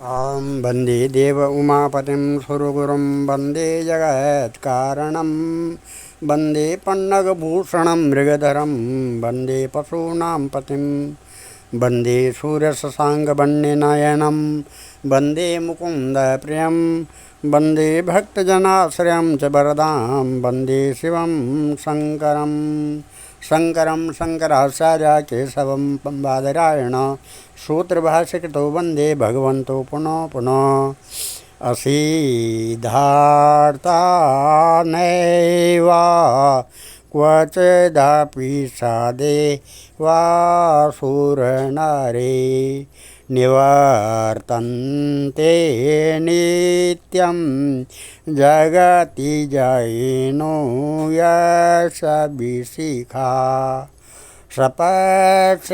आं वन्दे देव उमापतिं सुरगुरुं वन्दे जगत्कारणं वन्दे पन्नगभूषणं मृगधरं वन्दे पशूनां पतिं वन्दे सूर्यशशाङ्कवर्णनयनं वन्दे मुकुन्दप्रियं वन्दे भक्तजनाश्रयं च वरदां वन्दे शिवं शङ्करम् शंकरं शंकराचार्य केशवं बादरायण सूत्रभाष्यकृतो वन्दे भगवन्तो पुनः पुनः असीधार्ता नैव क्वचिदपि सादे वासुरनरे निवर्तन्ते नित्यं जगति जयिनो यशभिशिखा सपत्सानि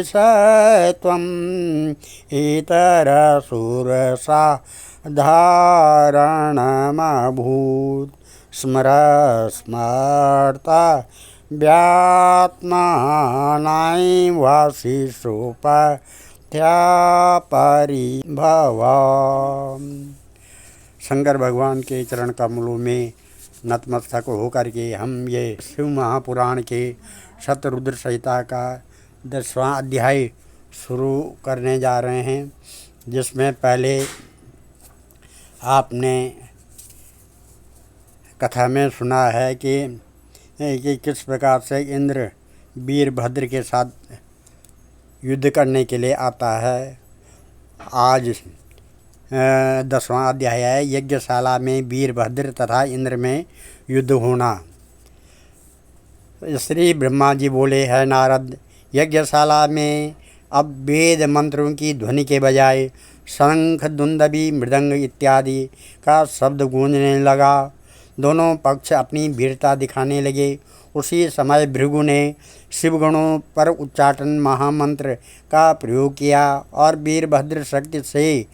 सत्वम् इतरसुरसा धारणमभूत् स्मरस्मर्ता व्यात्मानां वासिषोपथ्यापरिभव। शंकर भगवान के चरण कमलों में नतमस्तक होकर के हम ये शिव महापुराण के शतरुद्र संहिता का 10वां अध्याय शुरू करने जा रहे हैं, जिसमें पहले आपने कथा में सुना है कि किस प्रकार से इंद्र वीरभद्र के साथ युद्ध करने के लिए आता है। आज 10वां अध्याय है, यज्ञशाला में वीरभद्र तथा इंद्र में युद्ध होना। श्री ब्रह्मा जी बोले, है नारद, यज्ञशाला में अब वेद मंत्रों की ध्वनि के बजाय शंख दुंदुभी मृदंग इत्यादि का शब्द गूंजने लगा। दोनों पक्ष अपनी वीरता दिखाने लगे। उसी समय भृगु ने शिवगणों पर उच्चाटन महामंत्र का प्रयोग किया और वीरभद्र शक्ति से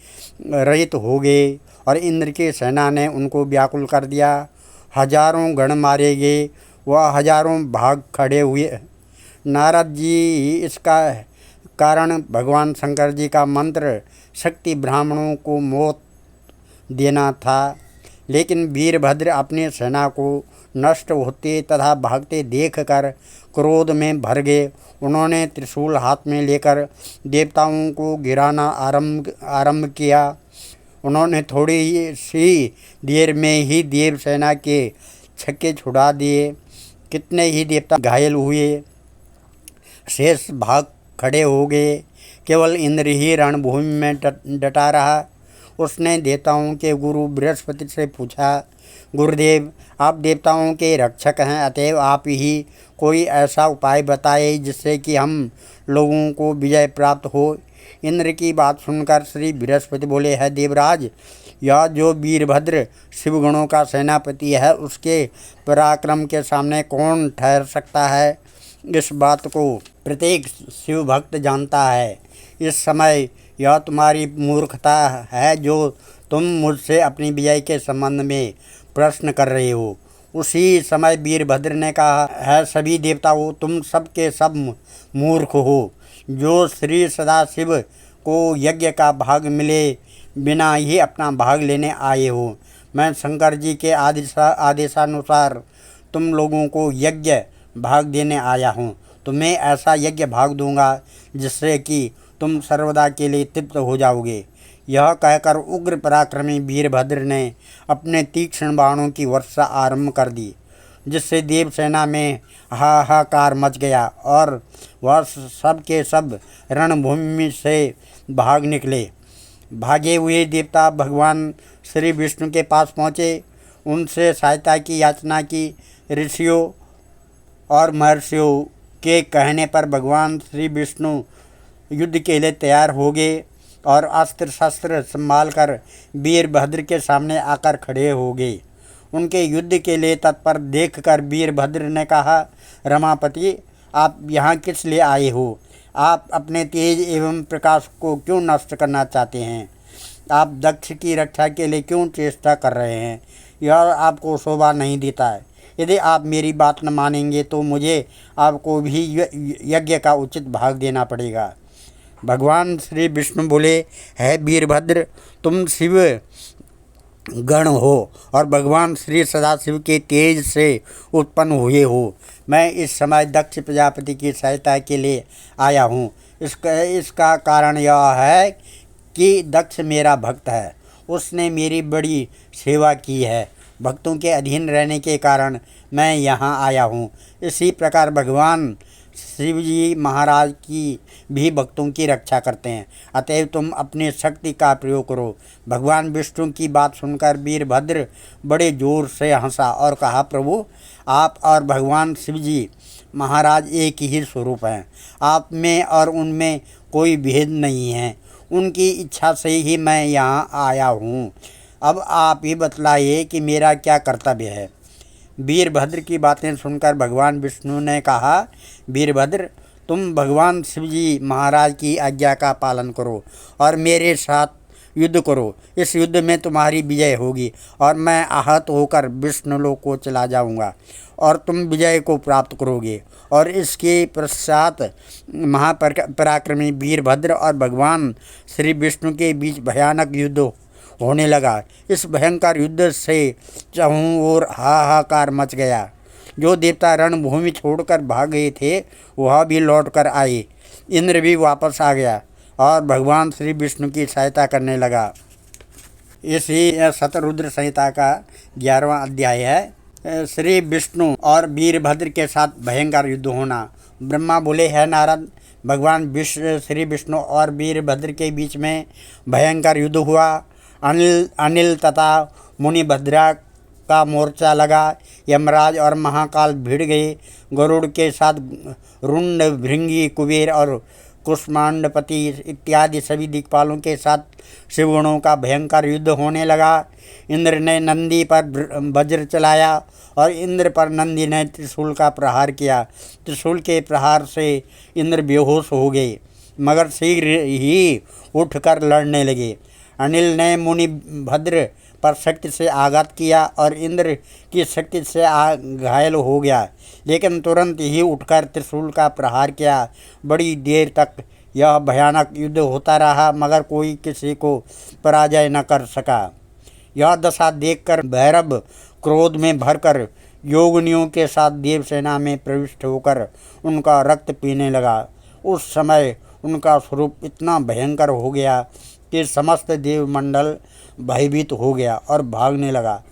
रहित हो गए और इंद्र की सेना ने उनको व्याकुल कर दिया। हजारों गण मारे गए, वह हजारों भाग खड़े हुए। नारद जी, इसका कारण भगवान शंकर जी का मंत्र शक्ति ब्राह्मणों को मौत देना था, लेकिन वीरभद्र अपनी सेना को नष्ट होते तथा भागते देखकर क्रोध में भर गए। उन्होंने त्रिशूल हाथ में लेकर देवताओं को गिराना आरंभ किया। उन्होंने थोड़ी सी देर में ही देव सेना के छक्के छुड़ा दिए। कितने ही देवता घायल हुए, शेष भाग खड़े हो गए। केवल इंद्र ही रणभूमि में डटा रहा। उसने देवताओं के गुरु बृहस्पति से पूछा, गुरुदेव, आप देवताओं के रक्षक हैं, अतएव आप ही कोई ऐसा उपाय बताए जिससे कि हम लोगों को विजय प्राप्त हो। इंद्र की बात सुनकर श्री बृहस्पति बोले, है देवराज, यह जो वीरभद्र शिवगणों का सेनापति है, उसके पराक्रम के सामने कौन ठहर सकता है। इस बात को प्रत्येक शिव भक्त जानता है। इस समय यह तुम्हारी मूर्खता है जो तुम मुझसे अपनी विजय के संबंध में प्रश्न कर रहे हो। उसी समय वीरभद्र ने कहा, है सभी देवताओं, तुम सब के सब मूर्ख हो, जो श्री सदाशिव को यज्ञ का भाग मिले बिना ही अपना भाग लेने आए हो। मैं शंकर जी के आदेशानुसार तुम लोगों को यज्ञ भाग देने आया हूँ। तुम्हें ऐसा यज्ञ भाग दूंगा जिससे कि तुम सर्वदा के लिए तृप्त हो जाओगे। यह कहकर उग्र पराक्रमी वीरभद्र ने अपने तीक्ष्ण बाणों की वर्षा आरंभ कर दी, जिससे देवसेना में हाहाकार मच गया और वह सब के सब रणभूमि से भाग निकले। भागे हुए देवता भगवान श्री विष्णु के पास पहुँचे। उनसे सहायता की याचना की। ऋषियों और महर्षियों के कहने पर भगवान श्री विष्णु युद्ध के लिए तैयार हो गए और अस्त्र शस्त्र संभाल कर वीरभद्र के सामने आकर खड़े हो गए। उनके युद्ध के लिए तत्पर देखकर वीरभद्र ने कहा, रमापति, आप यहाँ किस लिए आए हो? आप अपने तेज एवं प्रकाश को क्यों नष्ट करना चाहते हैं? आप दक्ष की रक्षा के लिए क्यों चेष्टा कर रहे हैं? यह आपको शोभा नहीं देता है। यदि आप मेरी बात न मानेंगे तो मुझे आपको भी यज्ञ का उचित भाग देना पड़ेगा। भगवान श्री विष्णु बोले, है वीरभद्र, तुम शिव गण हो और भगवान श्री सदाशिव के तेज से उत्पन्न हुए हो। मैं इस समय दक्ष प्रजापति की सहायता के लिए आया हूँ। इसका कारण यह है कि दक्ष मेरा भक्त है, उसने मेरी बड़ी सेवा की है। भक्तों के अधीन रहने के कारण मैं यहाँ आया हूँ। इसी प्रकार भगवान शिव जी महाराज की भी भक्तों की रक्षा करते हैं। अतएव तुम अपनी शक्ति का प्रयोग करो। भगवान विष्णु की बात सुनकर वीरभद्र बड़े जोर से हंसा और कहा, प्रभु, आप और भगवान शिव जी महाराज एक ही स्वरूप हैं। आप में और उनमें कोई भेद नहीं है। उनकी इच्छा से ही मैं यहाँ आया हूँ। अब आप ही बतलाइए कि मेरा क्या कर्तव्य है। वीरभद्र की बातें सुनकर भगवान विष्णु ने कहा, वीरभद्र, तुम भगवान शिव जी महाराज की आज्ञा का पालन करो और मेरे साथ युद्ध करो। इस युद्ध में तुम्हारी विजय होगी और मैं आहत होकर विष्णुलोक को चला जाऊंगा और तुम विजय को प्राप्त करोगे। और इसके पश्चात महापराक्रमी वीरभद्र और भगवान श्री विष्णु के बीच भयानक युद्ध होने लगा। इस भयंकर युद्ध से चारों ओर हाहाकार मच गया। जो देवता रणभूमि छोड़कर भाग गए थे वह भी लौट कर आए। इंद्र भी वापस आ गया और भगवान श्री विष्णु की सहायता करने लगा। इसी शतरुद्र संहिता का 11वां अध्याय है। श्री विष्णु और वीरभद्र के साथ भयंकर युद्ध होना। ब्रह्मा बोले, है नारद, भगवान श्री विष्णु और वीरभद्र के बीच में भयंकर युद्ध हुआ। अनिल तथा मुनिभद्रा का मोर्चा लगा। यमराज और महाकाल भिड़ गए। गरुड़ के साथ रुंड, भृंगी, कुबेर और कुष्मांडपति इत्यादि सभी दिक्पालों के साथ शिवगणों का भयंकर युद्ध होने लगा। इंद्र ने नंदी पर वज्र चलाया और इंद्र पर नंदी ने त्रिशूल का प्रहार किया। त्रिशूल के प्रहार से इंद्र बेहोश हो गए मगर शीघ्र ही उठकर लड़ने लगे। अनिल ने मुनि भद्र पर शक्ति से आघात किया और इंद्र की शक्ति से घायल हो गया, लेकिन तुरंत ही उठकर त्रिशूल का प्रहार किया। बड़ी देर तक यह भयानक युद्ध होता रहा मगर कोई किसी को पराजय न कर सका। यह दशा देखकर भैरव क्रोध में भरकर योगिनियों के साथ देवसेना में प्रविष्ट होकर उनका रक्त पीने लगा। उस समय उनका स्वरूप इतना भयंकर हो गया कि समस्त देवमंडल भयभीत हो गया और भागने लगा।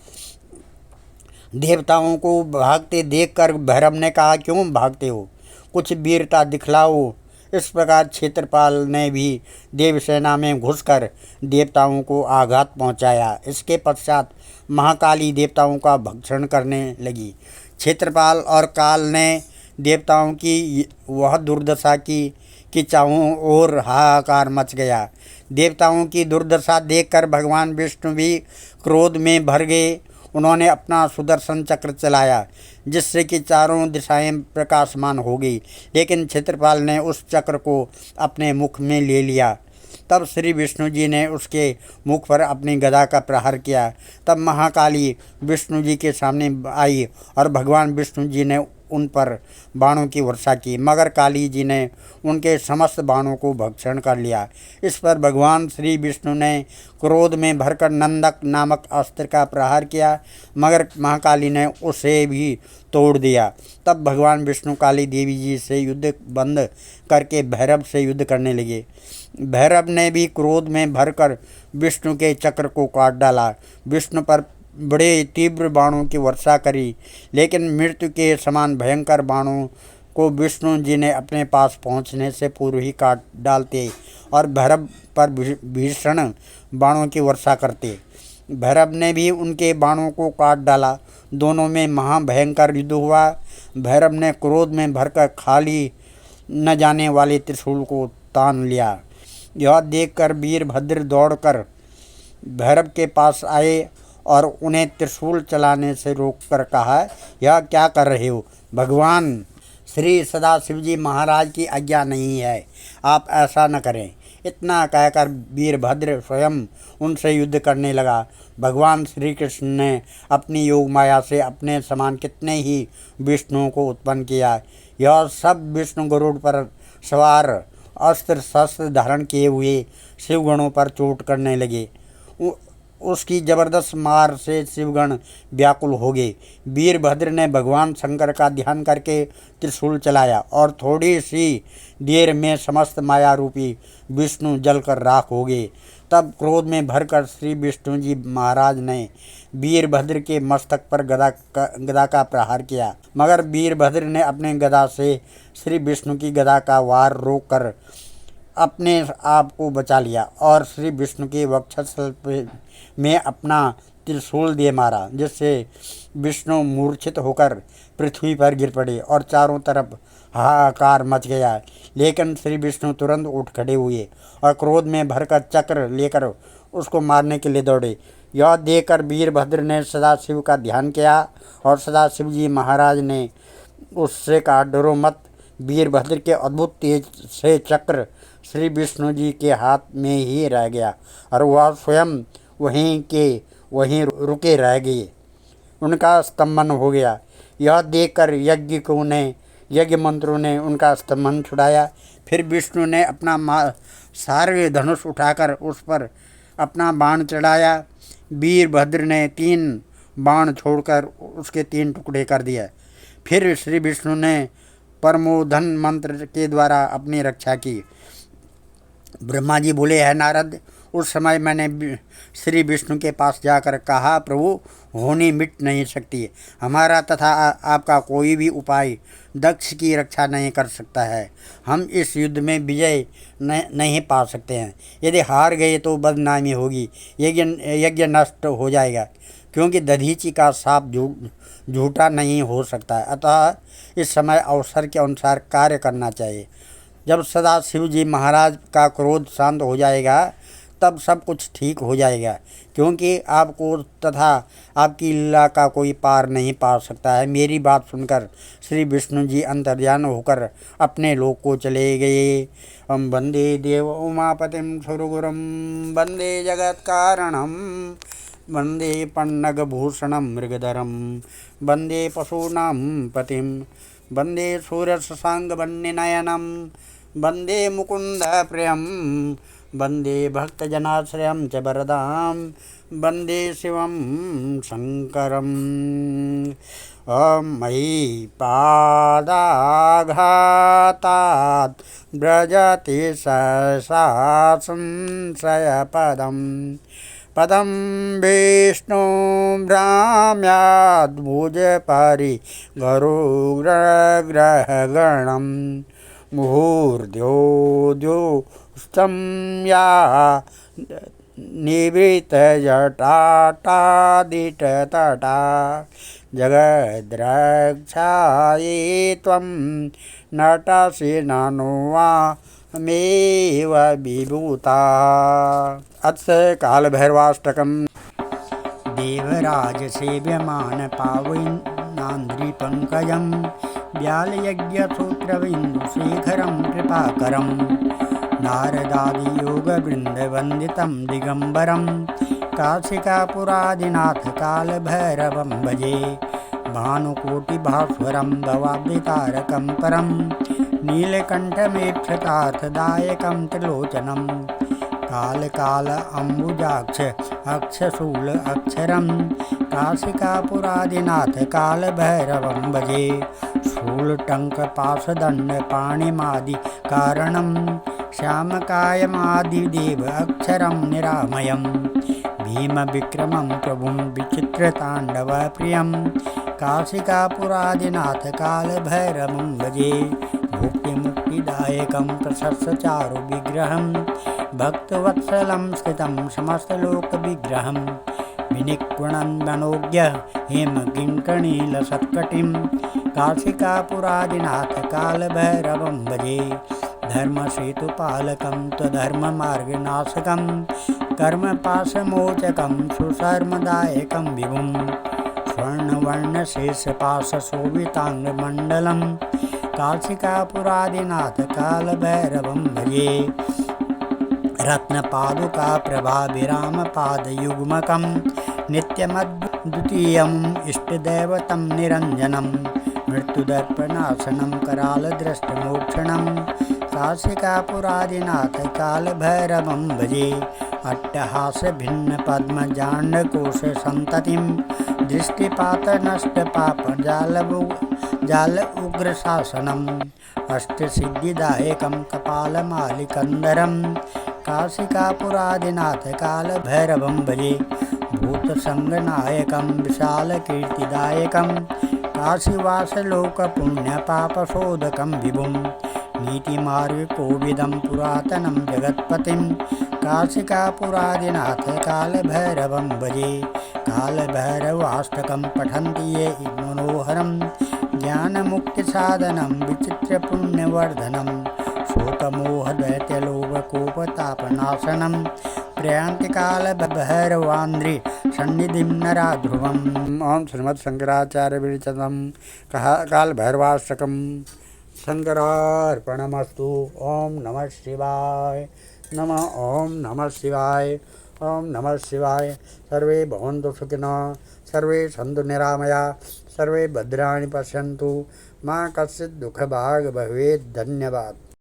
देवताओं को भागते देखकर भैरव ने कहा, क्यों भागते हो? कुछ वीरता दिखलाओ। इस प्रकार क्षेत्रपाल ने भी देवसेना में घुसकर देवताओं को आघात पहुंचाया। इसके पश्चात महाकाली देवताओं का भक्षण करने लगी। क्षेत्रपाल और काल ने देवताओं की वह दुर्दशा की कि चारों ओर हाहाकार मच गया। देवताओं की दुर्दशा देखकर भगवान विष्णु भी क्रोध में भर गए। उन्होंने अपना सुदर्शन चक्र चलाया जिससे कि चारों दिशाएं प्रकाशमान हो गई, लेकिन क्षेत्रपाल ने उस चक्र को अपने मुख में ले लिया। तब श्री विष्णु जी ने उसके मुख पर अपनी गदा का प्रहार किया। तब महाकाली विष्णु जी के सामने आई और भगवान विष्णु जी ने उन पर बाणों की वर्षा की, मगर काली जी ने उनके समस्त बाणों को भक्षण कर लिया। इस पर भगवान श्री विष्णु ने क्रोध में भरकर नंदक नामक अस्त्र का प्रहार किया, मगर महाकाली ने उसे भी तोड़ दिया। तब भगवान विष्णु काली देवी जी से युद्ध बंद करके भैरव से युद्ध करने लगे। भैरव ने भी क्रोध में भरकर विष्णु के चक्र को काट डाला। विष्णु पर बड़े तीव्र बाणों की वर्षा करी, लेकिन मृत्यु के समान भयंकर बाणों को विष्णु जी ने अपने पास पहुंचने से पूर्व ही काट डालते और भैरव पर भीषण बाणों की वर्षा करते। भैरव ने भी उनके बाणों को काट डाला। दोनों में महाभयंकर युद्ध हुआ। भैरव ने क्रोध में भरकर खाली न जाने वाले त्रिशूल को तान लिया। यह देखकर वीरभद्र दौड़कर भैरव के पास आए और उन्हें त्रिशूल चलाने से रोककर कहा, यह क्या कर रहे हो? भगवान श्री सदाशिव जी महाराज की आज्ञा नहीं है, आप ऐसा न करें। इतना कहकर वीरभद्र स्वयं उनसे युद्ध करने लगा। भगवान श्री कृष्ण ने अपनी योग माया से अपने समान कितने ही विष्णुओं को उत्पन्न किया। यह सब विष्णु गरुड़ पर सवार अस्त्र शस्त्र धारण किए हुए शिवगणों पर चोट करने लगे। उसकी जबरदस्त मार से शिवगण व्याकुल हो गए। वीरभद्र ने भगवान शंकर का ध्यान करके त्रिशूल चलाया और थोड़ी सी देर में समस्त माया रूपी विष्णु जलकर राख हो गए। तब क्रोध में भरकर श्री विष्णु जी महाराज ने वीरभद्र के मस्तक पर गदा का प्रहार किया, मगर वीरभद्र ने अपने गदा से श्री विष्णु की गदा का वार रोककर अपने आप को बचा लिया और श्री विष्णु के वक्षस्थल में अपना त्रिशूल दे मारा, जिससे विष्णु मूर्छित होकर पृथ्वी पर गिर पड़े और चारों तरफ हाहाकार मच गया। लेकिन श्री विष्णु तुरंत उठ खड़े हुए और क्रोध में भरकर चक्र लेकर उसको मारने के लिए दौड़े। यह देखकर वीरभद्र ने सदाशिव का ध्यान किया और सदाशिव जी महाराज ने उससे कहा, डरो मत। वीरभद्र के अद्भुत तेज से चक्र श्री विष्णु जी के हाथ में ही रह गया और वह स्वयं वहीं रुके रह गए। उनका स्तंभन हो गया। यह देखकर यज्ञ मंत्रों ने उनका स्तंभन छुड़ाया। फिर विष्णु ने अपना सारंगी धनुष उठाकर उस पर अपना बाण चढ़ाया। वीरभद्र ने 3 बाण छोड़कर उसके 3 टुकड़े कर दिए। फिर श्री विष्णु ने परमोधन मंत्र के द्वारा अपनी रक्षा की। ब्रह्मा जी बोले, है नारद, उस समय मैंने श्री विष्णु के पास जाकर कहा, प्रभु, होनी मिट नहीं सकती। हमारा तथा आपका कोई भी उपाय दक्ष की रक्षा नहीं कर सकता है। हम इस युद्ध में विजय नहीं पा सकते हैं। यदि हार गए तो बदनामी होगी, यज्ञ नष्ट हो जाएगा, क्योंकि दधीचि का साप झूठा नहीं हो सकता है। अतः इस समय अवसर के अनुसार कार्य करना चाहिए। जब सदाशिव जी महाराज का क्रोध शांत हो जाएगा तब सब कुछ ठीक हो जाएगा, क्योंकि आपको तथा आपकी लीला का कोई पार नहीं पा सकता है। मेरी बात सुनकर श्री विष्णु जी अंतर्ध्यान होकर अपने लोक को चले गए। हम वंदे देव उमापतिम सुरगुरुम वंदे जगत कारणम वंदे पन्नगभूषणम मृगधरम वंदे पशूनां पतिम वंदे सूर्यशशांकवन्यनयनम वंदे मुकुंद प्रियम वंदे भक्तजनाश्रयं च वरदां वंदे शिवं शंकरम्। मयि पादाघातात् व्रजति सहसा संशयपदं पदं विष्णु भ्राम्याद्भुजपरि गरुग्रहगणं मुहूर्ध्योद्योस्तं या निवृत्तजटाटादिटतटा जगद्रक्षायै त्वं नटसि ननु वामेव विभूता। अथ कालभैरवाष्टकम्। देवराज सेव्यमान पावनान्द्रिपङ्कजं व्यालयज्ञसूत्रबिन्दुशेखरं कृपाकरं नारदादियोगवृन्दवन्दितं दिगम्बरं काशिकापुरादिनाथ कालभैरवं भजे। भानुकोटिभास्वरं भवाब्धितारकं परं नीलकण्ठमेक्षतार्थदायकं त्रिलोचनं काल अम्बुजाक्ष अक्षशूल अक्षरं काशिकापुरादिनाथ कालभैरवं भजे। शूलटङ्कपाशदण्डपाणिमादि कारणं श्यामकायमादिदेव अक्षरं निरामयं भीमविक्रमं प्रभुं विचित्रताण्डवप्रियं काशिकापुरादिनाथ कालभैरवं भजे। भुक्तिमुक्तिदायकं प्रशस्तचारुविग्रहं भक्तवत्सलं स्थितं समस्तलोकविग्रहं विनिक्वणन्दनोज्ञ हेमकिङ्कणीलसत्कटिं काशिकापुरादिनाथ कालभैरवं भजे। धर्मसेतुपालकं त्वधर्ममार्गनाशकं कर्मपाशमोचकं सुशर्मदायकं विभुं स्वर्णवर्णशेषपाशशोभिताङ्गमण्डलं काशिकापुरादिनाथ कालभैरवं भजे। रत्नपादुका प्रभाविरामपादयुग्मकं नित्यमद्वितीयम् इष्टदैवतं निरञ्जनं मृत्युदर्पणासनं करालदृष्टमोक्षणं काशिकापुरादिनाथ कालभैरवं भजे। अट्टहास भिन्न पद्म जाण्डकोश संततिं दृष्टिपात नष्ट पाप जाल उग्र शासनम् अष्टसिद्धिदायकं कपालमालिकंदरं काशिकापुरादिनाथ कालभैरवं भजे। भूतसंगनायकं विशालकीर्तिदायकं काशीवासलोकपुण्यपापशोधकं विभुं नीतिमार्गकोविदं पुरातनं जगत्पतिं काशिकापुरादिनाथ कालभैरवं भजे। कालभैरवाष्टकं पठन्ति ये मनोहरं ज्ञानमुक्तिसाधनं विचित्रपुण्यवर्धनं शोकमोहदैत्यलोभकोपतापनाशनं प्रयान्ति कालभैरवान्द्रि सन्निधिं नरा ध्रुवम्। ओम श्रीमद्शंकराचार्य विरचितं कालभैरवाष्टकं शंकरार्पणमस्तु। ओम नमः शिवाय नमः। ओम नमः शिवाय ओम नमः शिवाय। सर्वे भवन्तु सुखिनः, सर्वे सन्तु निरामया, सर्वे भद्राणि पश्यन्तु, मा कश्चित् दुःखभाग् भवेत्। धन्यवाद।